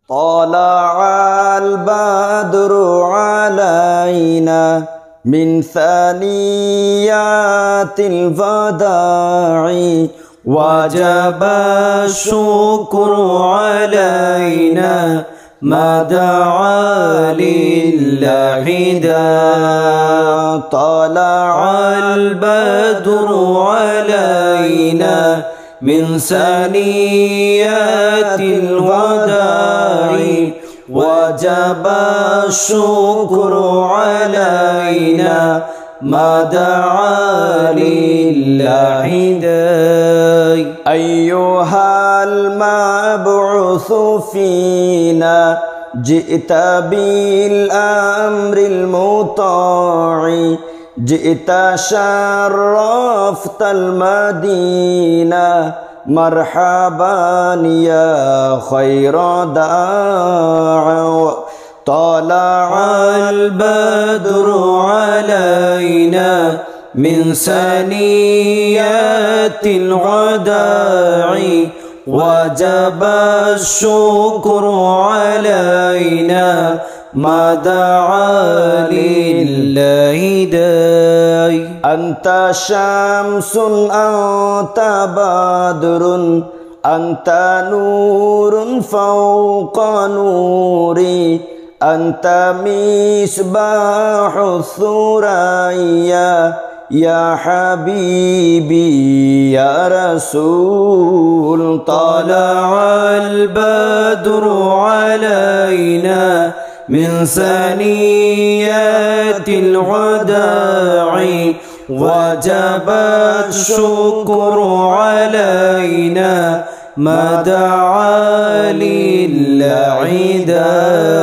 طلع البدر علينا من ثنيات الوداع وجب الشكر علينا ما دعا لله داع. طلع البدر علينا من ثنيات الوداع وجب الشكر علينا ما دعا لله داع. أيها المبعوث فينا جئت بالأمر المطاع جئت شرفت المدينة مرحبا يا خير داع. طلع البدر علينا من ثنيات الوداع وجب الشكر علينا ما دعا لله داع. أنت شمس أنت بدر أنت نور فوق نوري أنت مصباح الثريا يا حبيبي يا رسول. طلع البدر علينا من ثنيات الوداع وجب الشكر علينا ما دعا لله داع.